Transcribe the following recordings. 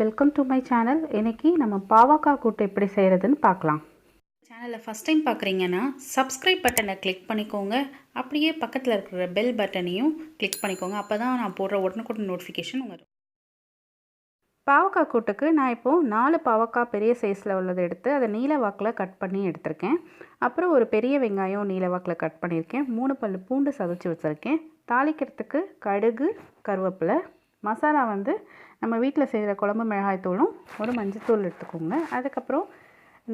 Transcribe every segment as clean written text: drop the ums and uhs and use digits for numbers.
Welcome to my channel. இன்றைக்கி நம்ம பாவக்காய் கூட்டு எப்படி செய்கிறதுன்னு பார்க்கலாம். சேனலை ஃபஸ்ட் டைம் பார்க்குறீங்கன்னா சப்ஸ்கிரைப் பட்டனை கிளிக் பண்ணிக்கோங்க. அப்படியே பக்கத்தில் இருக்கிற பெல் பட்டனையும் கிளிக் பண்ணிக்கோங்க. அப்போ தான் நான் போடுற உடனுக்குடன் நோட்டிஃபிகேஷன் வரும். பாவக்காய் கூட்டுக்கு நான் இப்போது 4 பாவக்காய் பெரிய சைஸில் உள்ளதை எடுத்து அதை நீல வாக்கில் கட் பண்ணி எடுத்திருக்கேன். அப்புறம் ஒரு பெரிய வெங்காயம் நீல வாக்கில் கட் பண்ணியிருக்கேன். 3 பல் பூண்டு சதைச்சி வச்சுருக்கேன். தாளிக்கிறதுக்கு கடுகு, கருவேப்பிலை, மசாலா நம்ம வீட்டில் செய்கிற குழம்பு மிளகாய்த்தூளும் ஒரு மஞ்சத்தூள் எடுத்துக்கோங்க. அதுக்கப்புறம்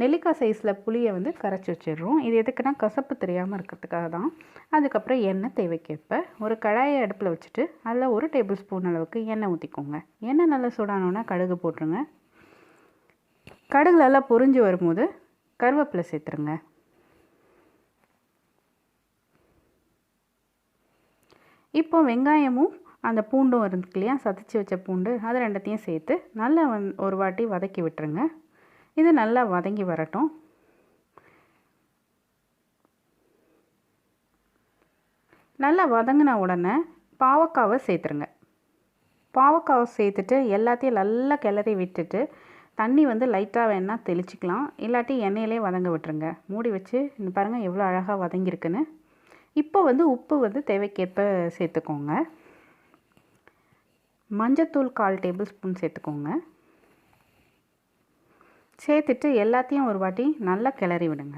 நெல்லிக்காய் சைஸில் புளியை கரைச்சி வச்சிடுறோம். இது எதுக்குன்னா கசப்பு தெரியாமல் இருக்கிறதுக்காக தான். அதுக்கப்புறம் எண்ணெய் தேவைக்கேற்ப ஒரு கடாயை அடுப்பில் வச்சுட்டு அதில் 1 டேபிள் ஸ்பூன் அளவுக்கு எண்ணெய் ஊற்றிக்கோங்க. எண்ணெய் நல்லா சூடானோன்னா கடுகு போட்டுருங்க. கடுகு நல்லா பொரிஞ்சு வரும்போது கருவேப்பிலை சேர்த்துருங்க. இப்போ வெங்காயமும் அந்த பூண்டும் இருக்கு இல்லையா, சதைச்சி வச்ச பூண்டு, அது ரெண்டத்தையும் சேர்த்து நல்லா ஒரு வாட்டி வதக்கி விட்டுருங்க. இது நல்லா வதங்கி வரட்டும். நல்லா வதங்கின உடனே பாவக்காவை சேர்த்துருங்க. பாவக்காவை சேர்த்துட்டு எல்லாத்தையும் நல்லா கிளறி விட்டுட்டு தண்ணி லைட்டாக வேணால் தெளிச்சிக்கலாம், இல்லாட்டி எண்ணெயிலே வதங்க விட்டுருங்க. மூடி வச்சு இந்த பாருங்கள் எவ்வளோ அழகாக வதங்கியிருக்குன்னு. இப்போ உப்பு தேவைக்கேற்ப சேர்த்துக்கோங்க. மஞ்சத்தூள் 1/4 டேபிள் ஸ்பூன் சேர்த்துக்கோங்க. சேர்த்துட்டு எல்லாத்தையும் ஒரு வாட்டி நல்லா கிளறி விடுங்க.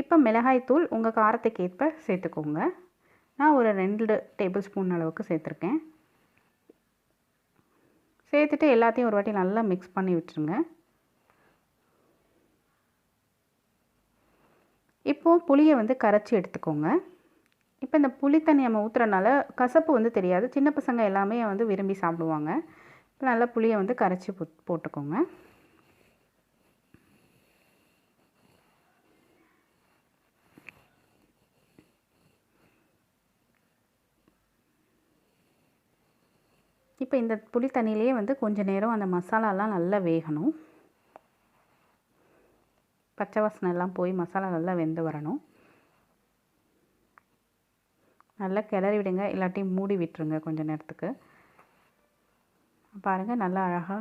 இப்போ மிளகாய்த்தூள் உங்கள் காரத்துக்கு ஏற்ப சேர்த்துக்கோங்க. நான் ஒரு 2 டேபிள் ஸ்பூன் அளவுக்கு சேர்த்துருக்கேன். சேர்த்துட்டு எல்லாத்தையும் ஒரு வாட்டி நல்லா மிக்ஸ் பண்ணி விட்டுருங்க. இப்போது புளியை கரைச்சி எடுத்துக்கோங்க. இப்போ இந்த புளி தண்ணி நம்ம ஊற்றுறனால கசப்பு தெரியாது. சின்ன பசங்க எல்லாமே விரும்பி சாப்பிடுவாங்க. இப்போ நல்லா புளியை கரைச்சி போட்டுக்கோங்க. இப்போ இந்த புளி தண்ணியிலே கொஞ்சம் நேரம் அந்த மசாலாலாம் நல்லா வேகணும். பச்சை வாசனை எல்லாம் போய் மசாலா நல்லா வெந்து வரணும். நல்லா கிளறி விடுங்க, இல்லாட்டி மூடி விட்டுருங்க கொஞ்சம் நேரத்துக்கு. பாருங்கள் நல்லா அழகாக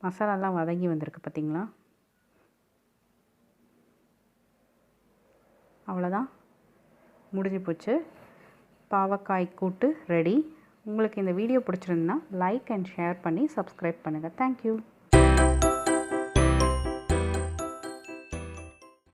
மசாலாலாம் வதங்கி வந்திருக்கு பார்த்திங்களா. அவ்வளோதான், முடிஞ்சு போச்சு. பாவக்காய் கூட்டு ரெடி. உங்களுக்கு இந்த வீடியோ பிடிச்சிருந்தா லைக் அண்ட் ஷேர் பண்ணி சப்ஸ்கிரைப் பண்ணுங்கள். தேங்க்யூ.